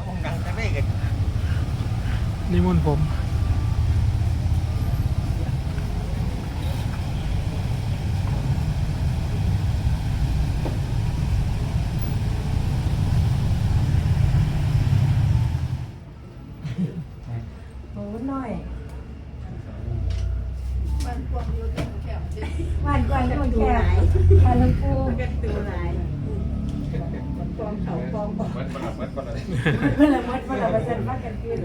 ห้องนั่งจะได้กันนิมนต์ผมโอ้หน่อยบ้านกวางอยู่ตรงแคบสิบ้านกวางคนแก่บ้านลำพูกันตัวหลายกองเขากองบอกเมื่อไรมัดเมื่อไรประจันมากกันขึ้น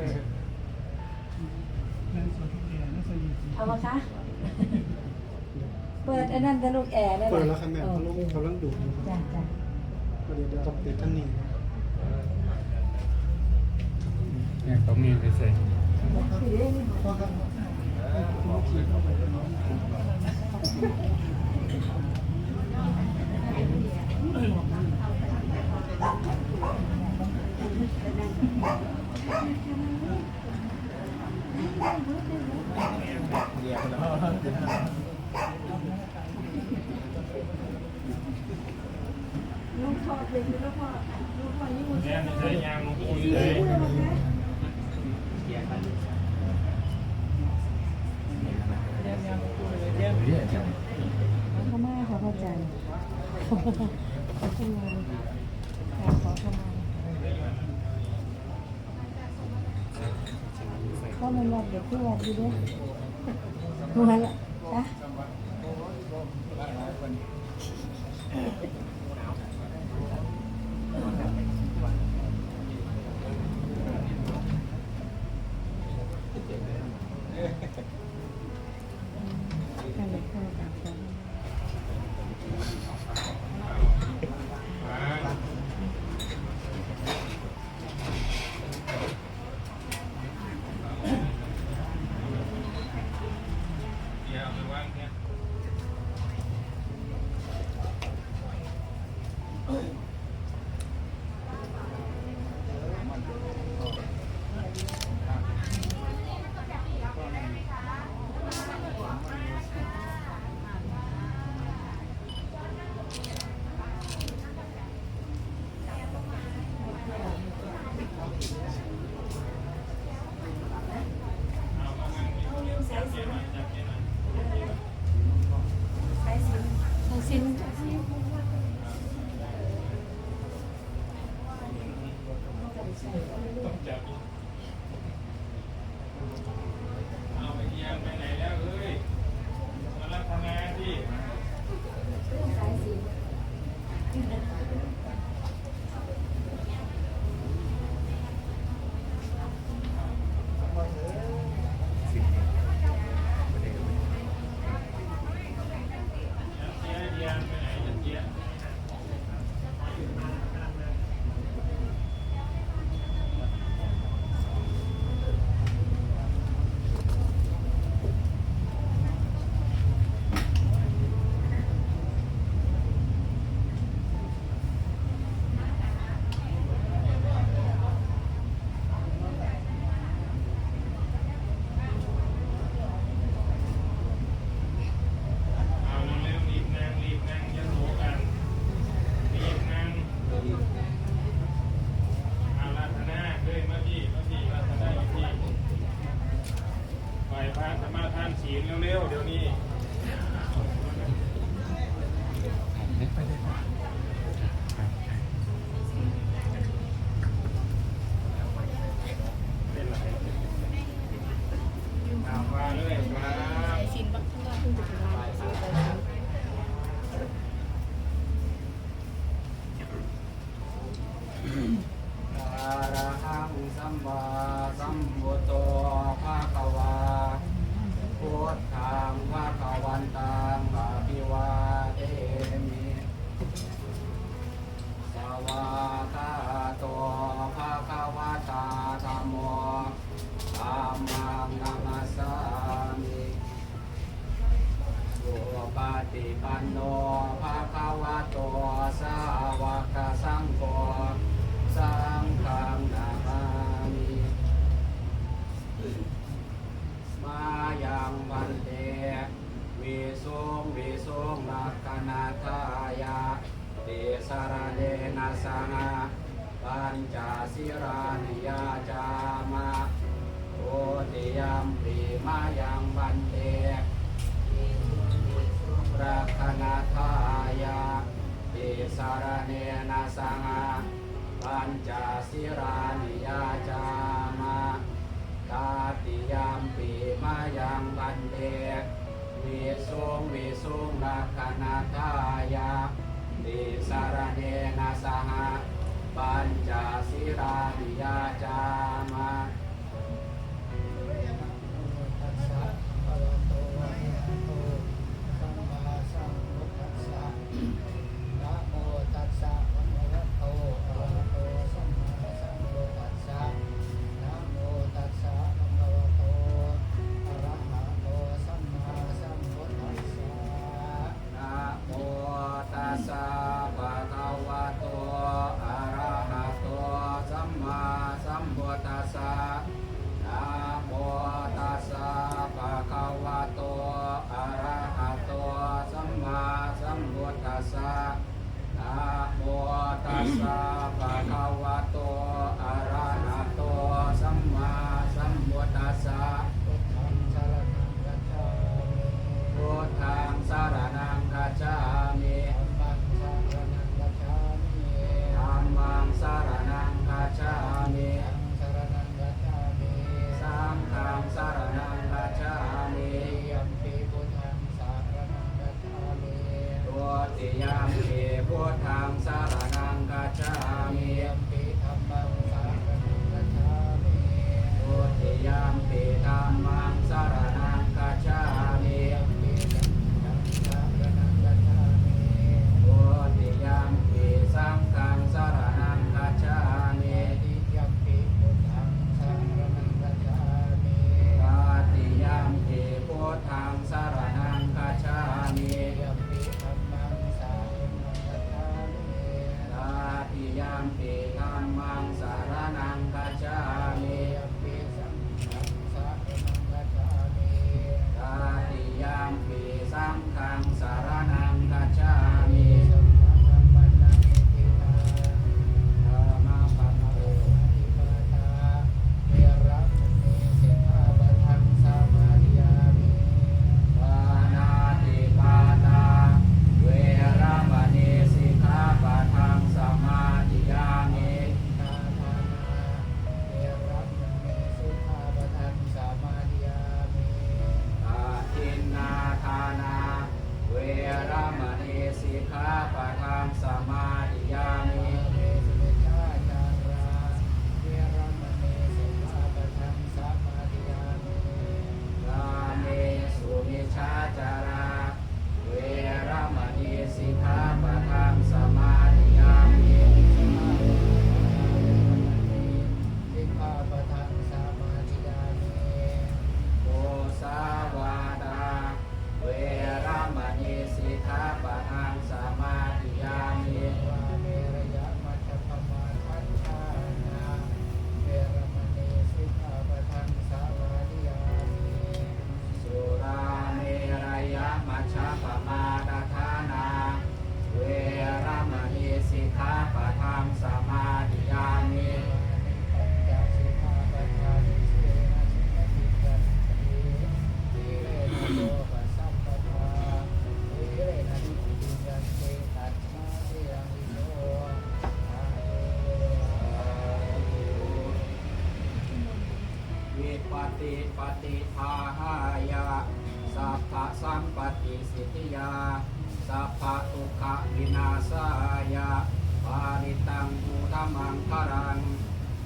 เอามาคะเปิดอันนั้นจะลูกแอร์ได้ไหม เปิดแล้วครับแม่เขาลังดูจ้าจ้าเดี๋ยวต้องติดท่านนี้เนี่ยต้องมีไปใส่ลูกพ่อเป็นลูกพ่อยิ่งมุ่ง เนี่ยไม่ใช่ยางลงคุยเลย เขามาขอพระจันทร์ขอขึ้นมาขอเข้ามาก็มันวัดเด็กที่วัดอยู่ด้วยหัวละจ้ะกันเลยค่ะจ้ะเอาไปเยี่ยมไปไหนแล้วเอ้ยมารับทำงานที่ เอาเร็วๆรีบนั่งอย่าโผล่กันรีบนั่งเอารัตนาเฮ้ยมาพี่รัตนาอยู่ที่ไหวพระสมาทานศีลเร็วๆเดี๋ยวนี้เป็นไรเอามาเลยครับ ชินบักทั่วเพิ่งจะถึงร้านซื้อไปแล้ว อะระหังสัมมาสัมพุทโธภะคะวาพุทธังภะคะวันตังอะภิวาเทมิสวากขาโตภะคะวะตาธัมโมธัมมังนัมัสสามิสุปฏิปันโนภะคะวะโตสาวกสังโฆสังฆังนามามิ รานิยาจามะโอติยัมปีมายังบันเตรักขณทายาติสารเนนะสังฆปัญจศีรานิยาจามะตาติยัมปีมายังบันเตวิสุงรักขณทายาติสารเนนะสังฆปัญจศีรานิยาจามะปฏิภาหายะสัพพะสัมปติสิทธิยาสัพพะทุกขวินาศายะปาริตังภูธมังคารัง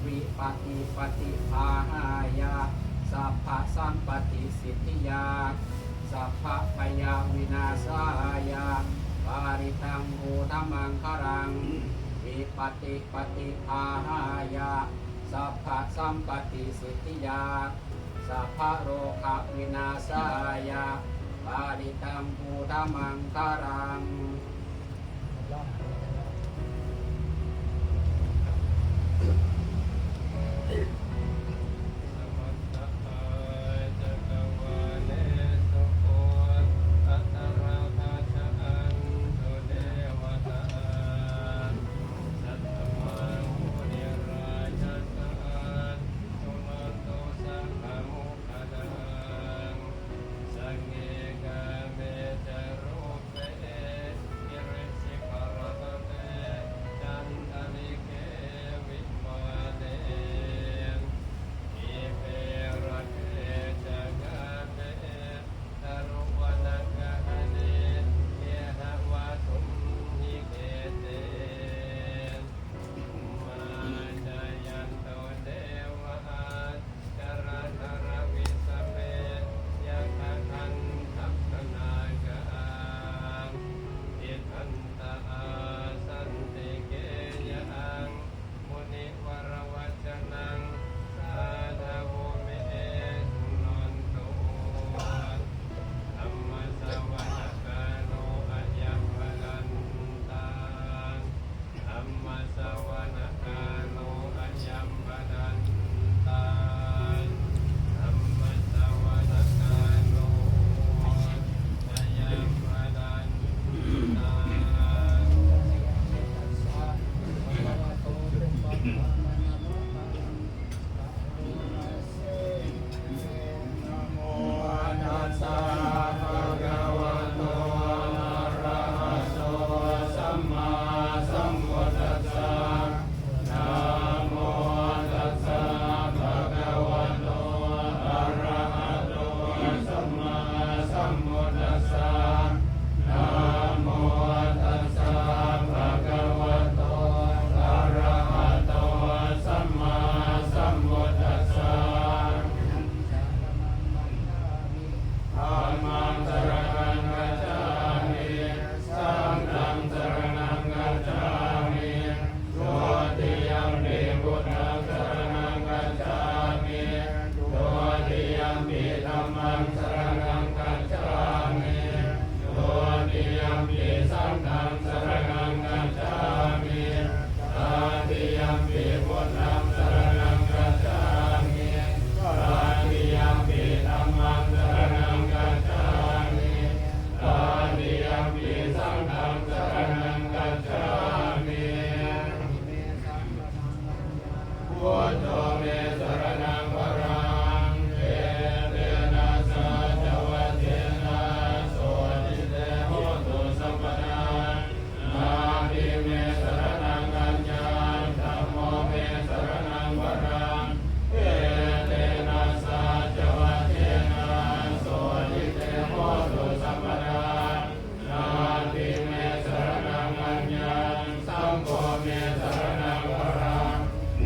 วิปฏิภาหายะสัพพะสัมปติสิทธิยาสัพพะพยาวินาศายะปาริตังภูธมังคารังวิปฏิภาหายะสัพพะสัมปติสิทธิยาสัพพะโรคะวินาศายะปาริตังภูธมังคารัง พุทโธเมสรณังวรังเอเตนะสัจวัตเถนะโสติเตโหตุสัมปนานาทิเมสรณังกัญญาธัมโมเมสรณังวรังเอเตนะสัจวัตเถนะโสติเตโหตุสัมปนานาทิเมสรณังกัญญาสัมโฆเมสรณังวรังเอ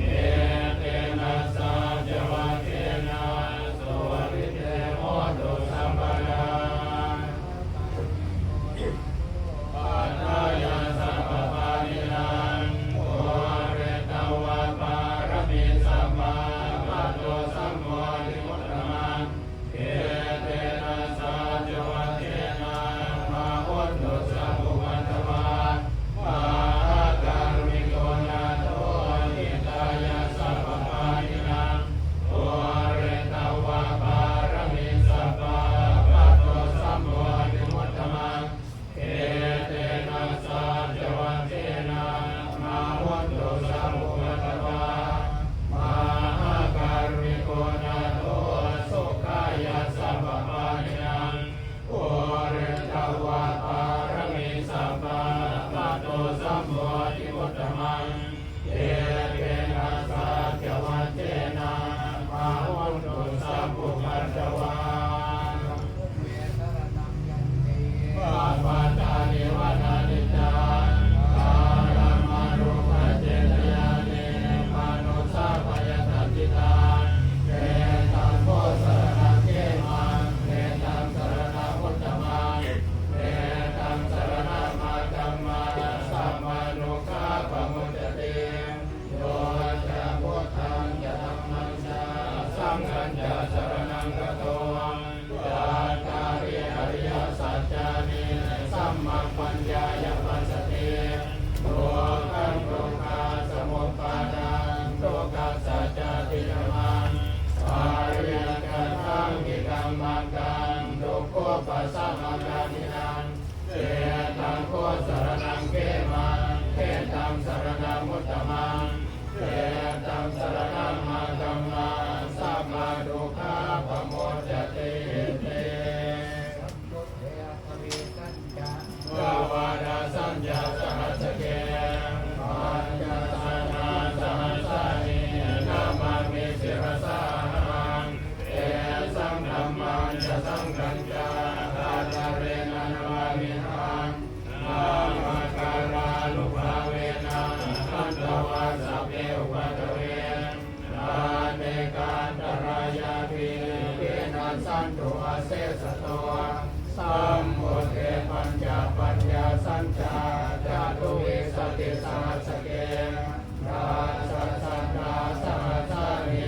เตนะสัจวัตเถนะโสติเตโหตุสัมปนาปัฏฐายาสัพพปานินังโอเรตวะปารมิสัมมาปัตโตสัมโมทิมุตตมังเอเตนะสัจวัตเถนะมาหุนตุสัพพุมัตตมังมหาการุณิโกนาโตอิตายาสัพพปานินังโอเรตวะปารมิสัพพะปัตโตสัมโมทิมุตตมังเอเตนะสัจวัตเถนะมาหุนตุสัพพุมัตตมังมหาการุณิโกนาโตสุขายาสัพพปานินังโอเรตวะปารมิสัพพะปัตโตสัมโมทิมุตตมังเอเตนะสัจวัตเถนะมาหุนตุสัพพุมัตตมังปัปปะตานิวานานิจาการมารุปเจตยานิมานุสาพยตัจิตาเตตังโพสรณะเกมังเตตังสรณะพุทธมังเตตังสรณะมากัมมังสัมมานุภาพมุจติโยจะพุทธังจะธัมมังจะสังฆังจะสรณังกโตยะตาริอริยสัจจานิสัมมาปัญญายปัสสติโลกังโลกาสมุปปาดังโลกัสสัจจติธรรมังอาริยกัตถังกิกัมมังกังทุกโขปัสสะมังกานินังเตตังโคสรณังเกมังเตตังสรณังมุตตมังเตตังสรณังมากัมมังสัพพะทุกขาปโมจติเตวาวาดาสัญญาสหัสเกปัญญาสนาสหัสสานินามามิสิรสาหังเอสังธัมมังจะสังฆัญจาอาตาเรนะนวามิหังนามาการาลุภาเวนะอันตวาสัพเพอุปัฏฐเวนาเนกันตรายาภิเกนะสันตุอาเสสโตสัมโพเทปัญญาปัญญาสัญจาจาตุวิสติสหัสเกราสัสสันตาสหัสสานิ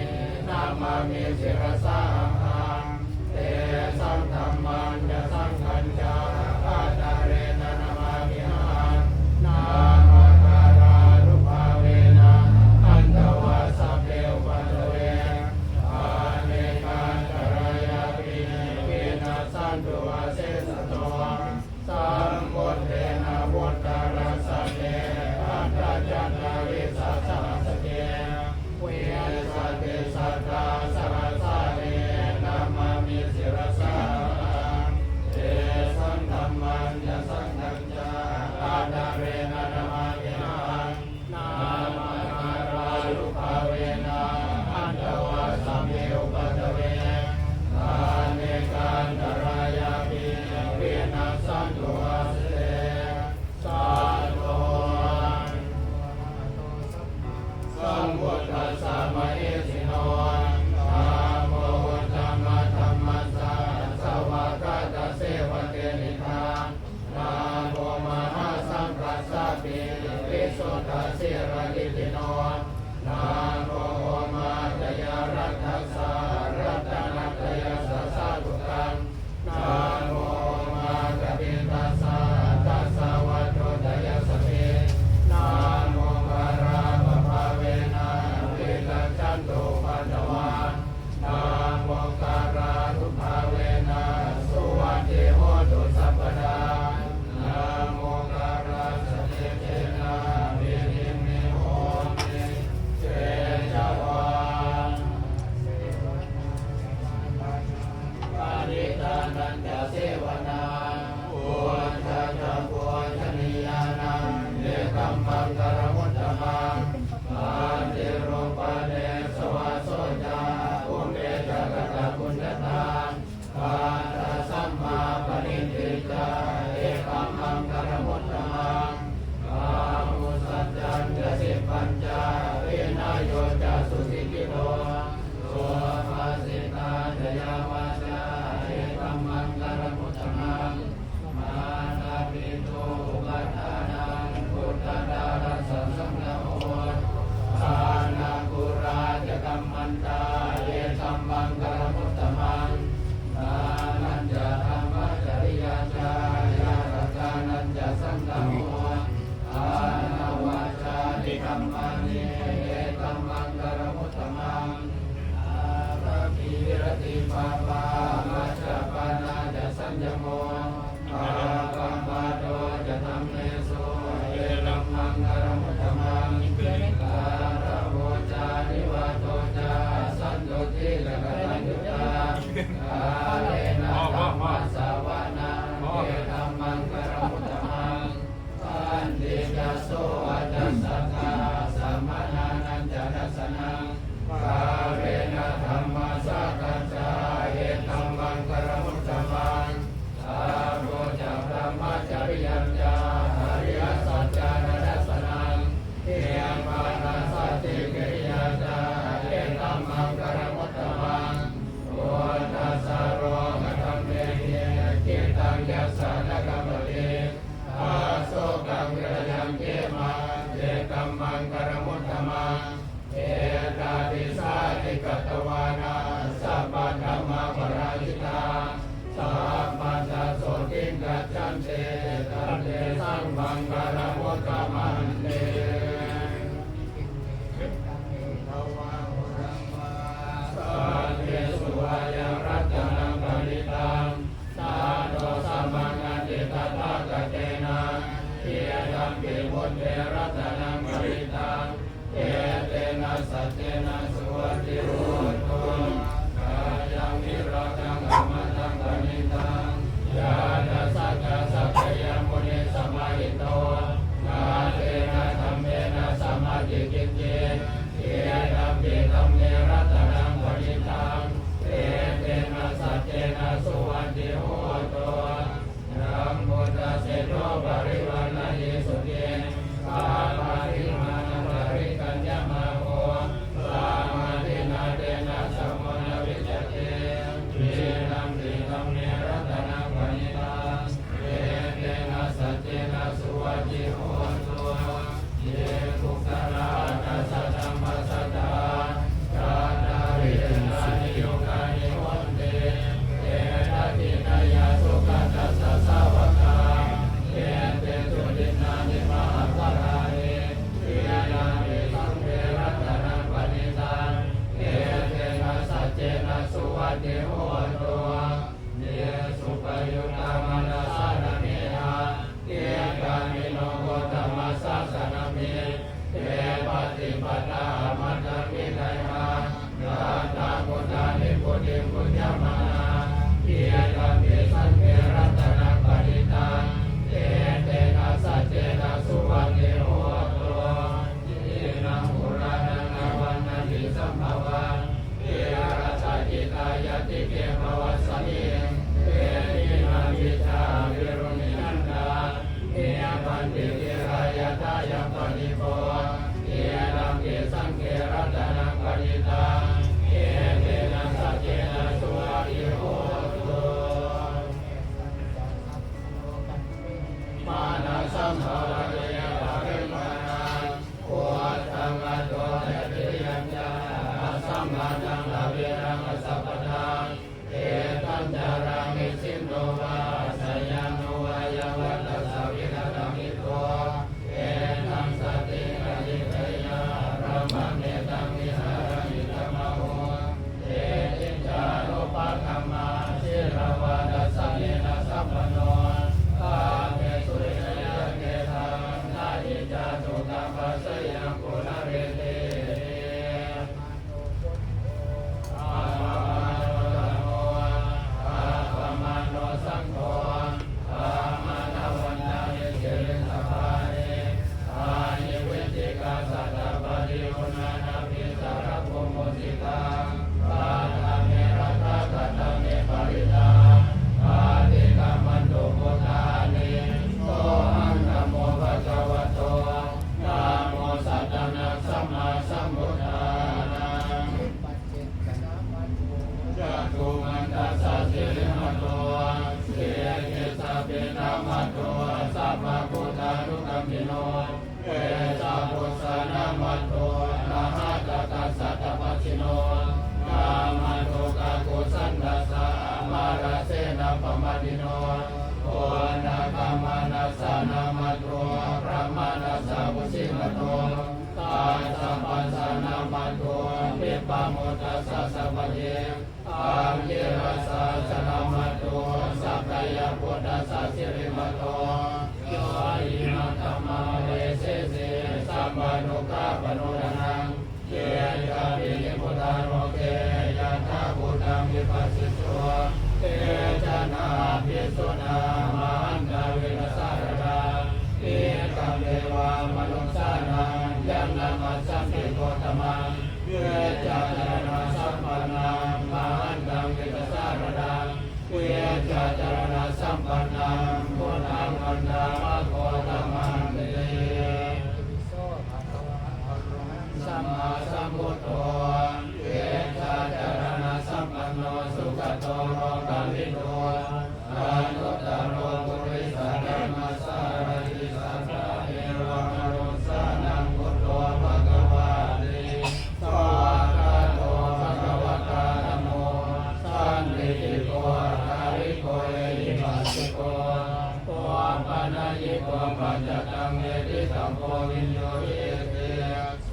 นามามิสิรสาหังเตสังธัมมัญจะสังฆัญจาอาตาเรนะนามามิหังนามาการาลุภาเวนะอันตวาสัพเพอุปัฏฐเวอาเนกันตรายาภิเกนะสันตุอาเสสโตสัมโพเทนะวุตตารัสสะเนอันตจันตาวิสัสสะสะเกเวสติสัตตาสหัสสะเน ภวันเอราชกิตายติเกภวัสสนิเอหินาวิชาวิรุณินันดาเอปันติกิรายตายังปณิโภเอนังเกสังเกรัตนังปณิตาเอเตนะสัจเจนะสุอาริโหตุมานะสัมภวะเยปะริมาณังโอตังอะโตเตติยัญญาสัมมานังลาเวรังสัพพทังเอตัญจารามิสินโนวาสยามโนวายวัตตสวิรตมิโตเอตังสติกะลิเตยะรัมเมตังวิหารมิตมะโหเอติจารุปะคัมมาชิรวาดัสสะเนนะสัพพโนกาเมสุริยะเกตังนาอิจาตุตัมปัสสยังกุณเรเตอาภามาโนสังโฆอามาณวันนานิเกสภานิอานิเวติกาสัตตปริโยนานาภิสารโภโมติตังอาตาเมรัตตะกัตตะเมปริตาอาติกามันโตโพธานิโตอังนะโมภะคะวะโตนะโมสัตตะนะสัมมาสัมพุทธานังจักขุมันตัสสะสิริมโตเสเกสะเปนะมะโตสัพพะพุทธานุกัมมิโนเอสะพุทธานะมะโตนะหะตะตัสสะตะปัสสิโนนามันโตกะโกสันตัสสะมาราเสนะปะมะดิโนโอนะกะมานัสสะนะมะโตพระมานัสสะวุสิมโตตาสัมปัสสะนะมะโตวิปะโมทัสสะสัพพะเยอาเยรัสสะสนะมะโตสัพพยะพุทธัสสะสิริมโตโยอิมัตตมะเวเสเสสัมมานุกะปะโนทนังเยยะปินิพุทธาโรเกยะทาพุทธังวิปัสสิโตเตจานาภิสุนามาหันตาวินัสสารดาเอกัมเทวามนุสสานังยัมนามัสสัมปิโกตมังเยจาจารณะสัมปันนังมาหันตังวินัสสารดาเยจาจารณะสัมปันนังพุทธังวันดามะโคตมังเตสัมมาสัมพุทโธเยจาจารณะสัมปันโนสุขโตโลกวิโนอนุตตโรปุริสธรรมสารติสัทธาเอวะมนุสสานังพุทโธภะคะวะเตสวากขาโตภะคะวะตาธัมโมสันติโกอริโกเอหิปัสสิโกโตปัญญิโกปัจจตังเอติสัมโพวิญโยเยเตโส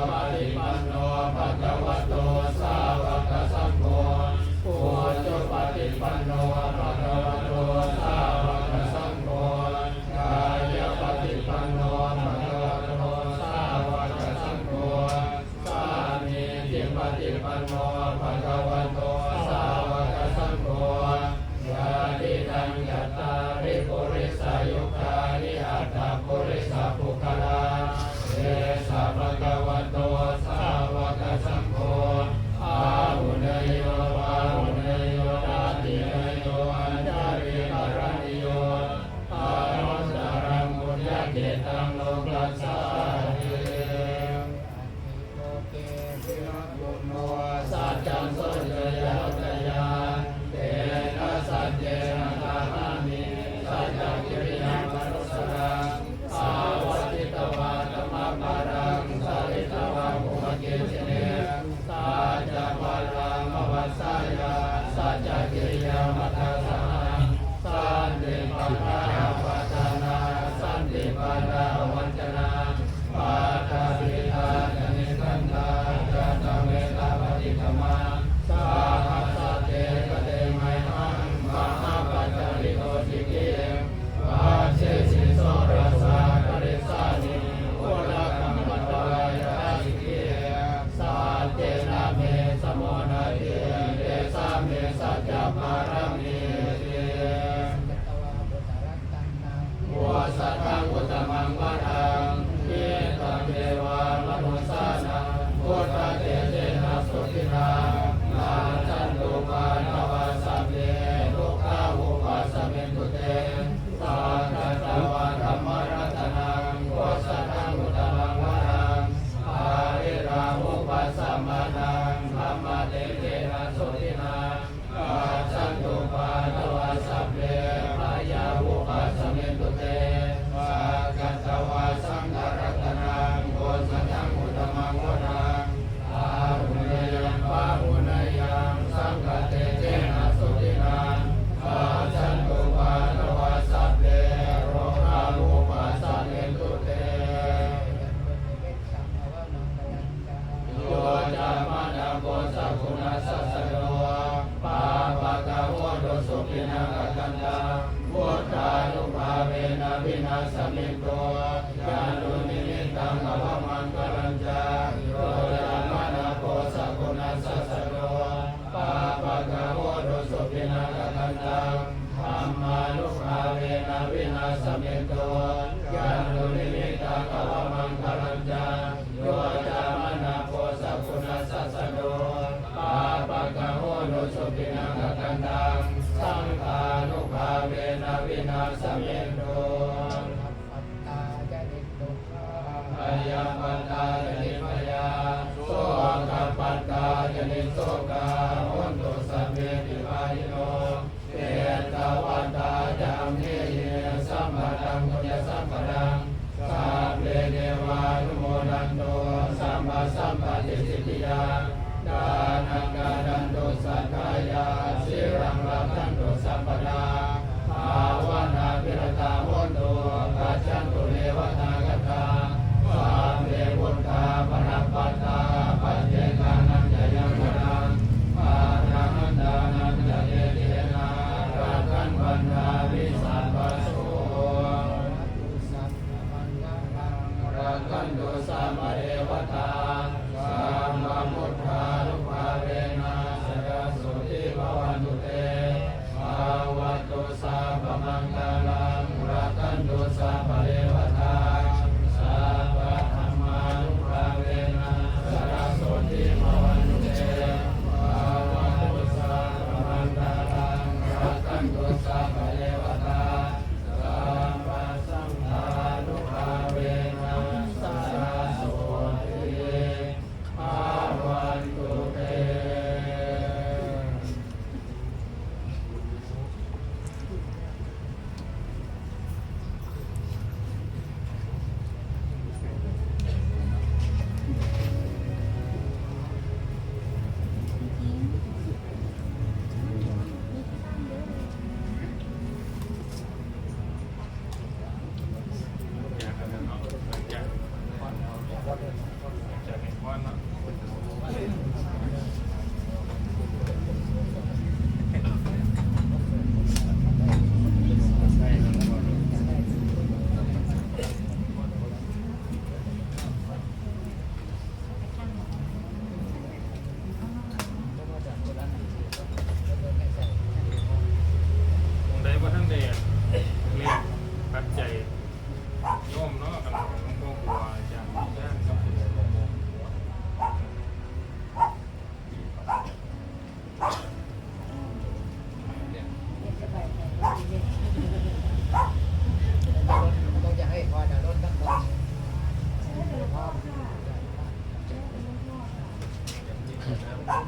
ปฏิปันโนภะคะวะโตสาวกสังโฆโอจุปฏิปันโนภะคะวะโตสาวกสังโฆกายปฏิปันโนภะคะวะโตสาวกสังโฆสามีจิปฏิปันโนภะคะวะโตสาวกสังโฆญาติตังยัตตาริปุริสายุคานิอัตตาปุริสาภุคลาเอสะภะคะวะโตสาวกสังโฆอาหุเนยโยอาหุเนยโยตาติเนยโยอัญญาริกรณิโยอานุสสารังบุญญาเกตังโลกัสสาเตโลเกวิรัตบุญโนสัจจังโสเยยะตยาเตนะสัจเจนะตามามิสัจจกิริยังมนุสสรังอาวติตวาตมะปารังสาริตวะภูมะเกจิเนสัจจวารังอวัสสายาสัจจกิริยามัตตสหะสันติปัฏฐาวัจนาสันติปัฏฐาวัจนาปาทาปิตาจนิคันธาจัตเวตาปฏิกมาสาหัสสะเตกะเตไมหังมหาปัจจาริโกติเกวาเชสิโสรัสสะกริสานิโอระกัมปัตตายาสิเกสัจเจนะเมสโมนาเตเตสาเมสัจจปารมีเตวะสัทธังอุตตมังวะทังเยตังเทวามนุสสานังพุทธเตเจนะ มมาเตเตนะโสตินาอาสันตุปาตวะสัพเพพายาวุปัสสมิตุเตวากัตตวะสังฆรัตนังโกสัทังอุตตมังวรังอาหุเนยังปะหุเนยังสังฆเตเตนะโสตินาอาสันตุปาตวะสัพเพโรหาวุปัสสมิตุเตโยจามะนะโกสักุณัสสะโนปาปะกะโวโดสุขินังกันตาพุทธานุภาเวนะวินาสมิโตญาณุนิมิตตังอภมังกรัญจาโยจามะนะโกสักุณัสสะโนปาปะกะโวโดสุขินังกันตาธัมมานุภาเวนะวินาสมิโตญาณุนิมิตตังอภมังกรัญจาโยจามะนะโกสักุณัสสะโนปาปะกะโวโดสุขินังกันตาสังฆานุภาเวนะวินาสมิโตอายาปัตตาจนิพยาโสกปัตตาจนิโสกาหุนตุสัพเพปิปายโนเตตวัตตาจามเนเยสัมปะตังปุญญสัมปะตังสัพเพเทวานุโมดันโตสัมมาสัมปติสิทธิยาดานังกาดันโตสัทธายาสิรังรักันโตสัพพดาภาวนาภิรตาโหนโตกัจจันตุเนวตากตาสัพเพพุทธาปรัปปัตตาปัจเจกานันจะยังวรังปารามันดานันจะเยเทนะรักขันบันดาวิสัพพโสรักขันตุสัมมาเอวตาสัมมาพุทธานุภาเวนะสยสุติภวันตุเตภาวตุสัพพมังคลังรักขันตุสัพพะเอวตาสัพพะธัมมานุภาเวนะสยสุติภวันตุเตภาวตุสัพพมังคลังรักขันตุสัพพะเอวตาสัพพะสังฆานุภาเวนะสยสุติภาวันตุเต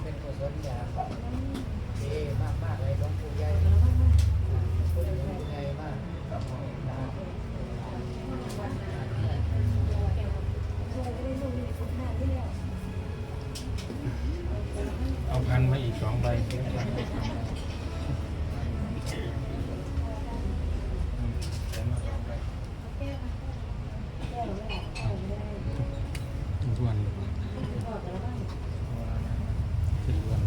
เป็นกุศลอย่างดีมากๆเลยหลวงปู่ใหญ่คุณใหญ่มาก เอาพันมาอีก2 ใบทุกวันเลยทุกวัน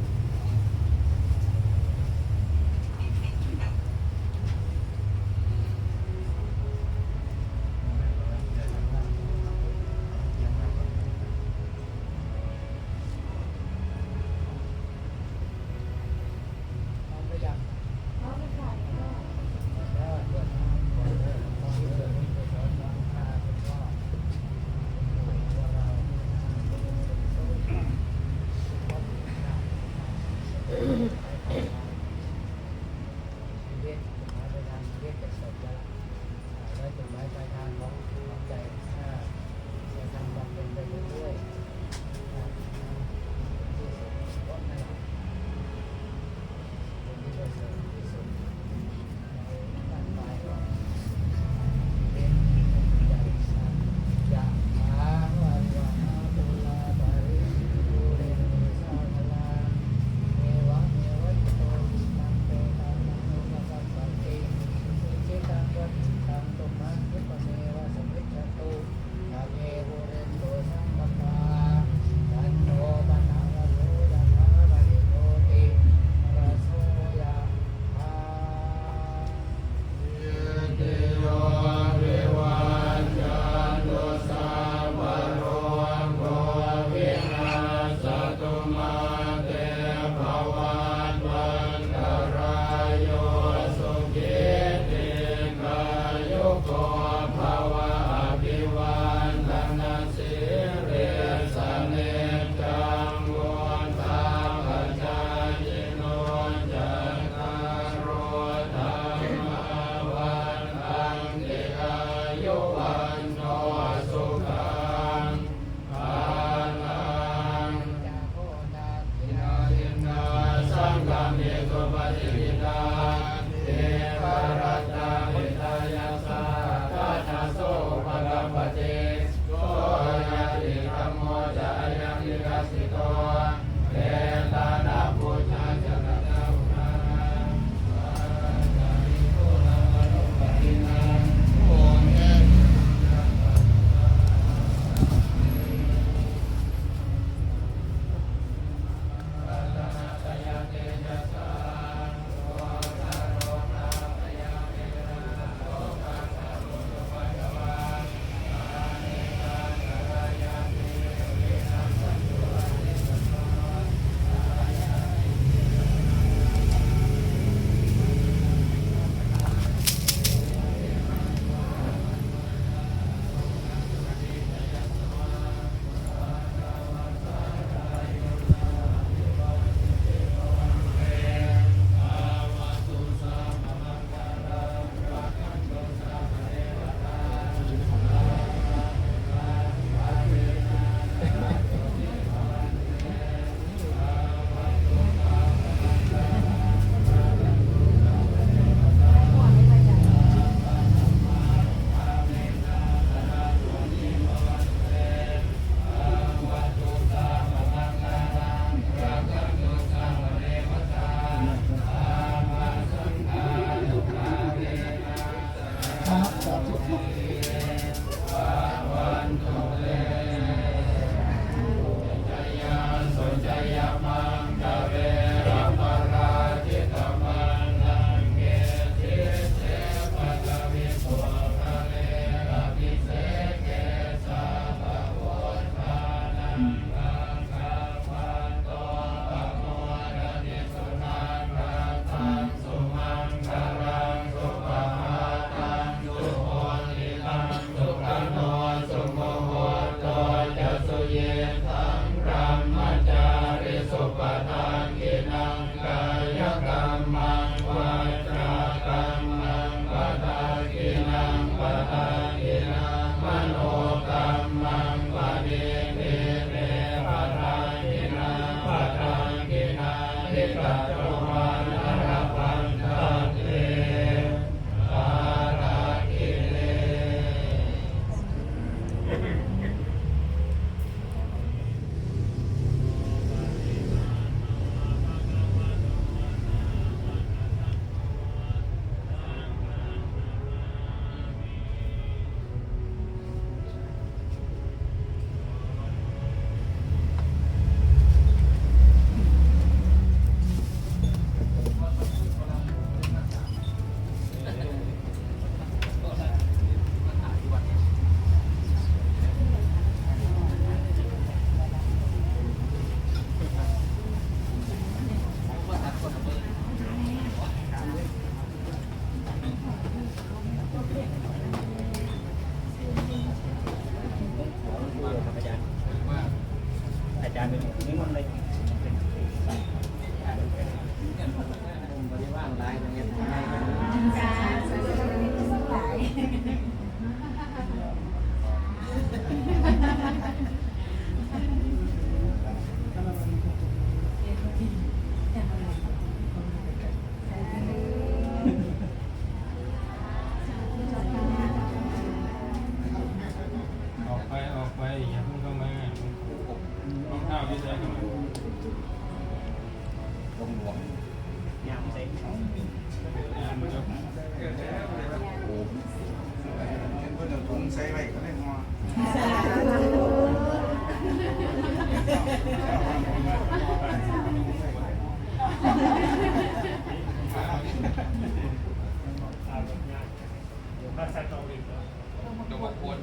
ข ใส่ไว้ก็ได้หัว จังหวัดพน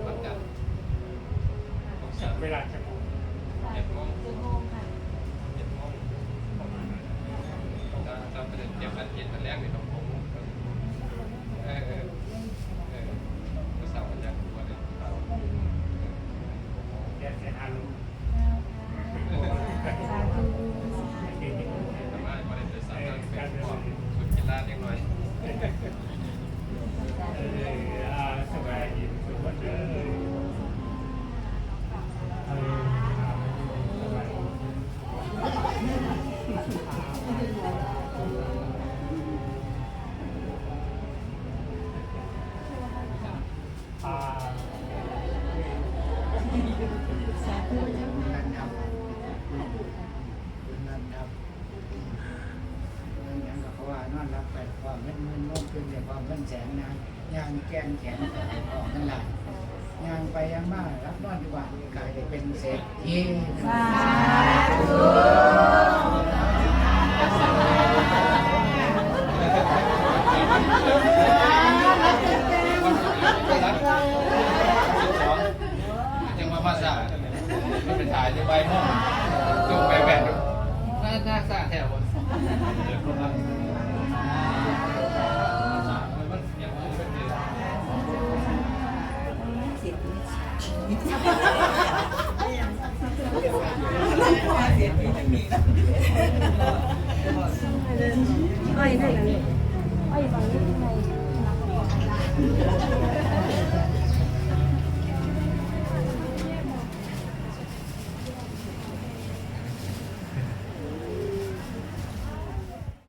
หลังจากเวลาจะมอง7 โมงประมาณนั้นจะเป็นเจ็บกันเย็นกันแรกเลยครับผมภาษาวันจันทร์วันเดียวแย่เสียอารมณ์ทำไมวันเดียวสามวันเป็นพวกชุดกีฬาเล็กน้อยสบายดีทุกคนเลยนอนรับไปความเงินโน้มขึ้นแต่ความเงินแสนนะยางแกนแขนออกนั่นแหละยางไปยังบ้านรับนอนดีกว่ากลายเป็นเศรษฐีสาธุยังมาภาษาไม่เป็นถ่ายในใบห้องจงไปแบบน่าสะแถวเดี๋ยวคนละอ้อยได้เลยอ้อยบางทีไง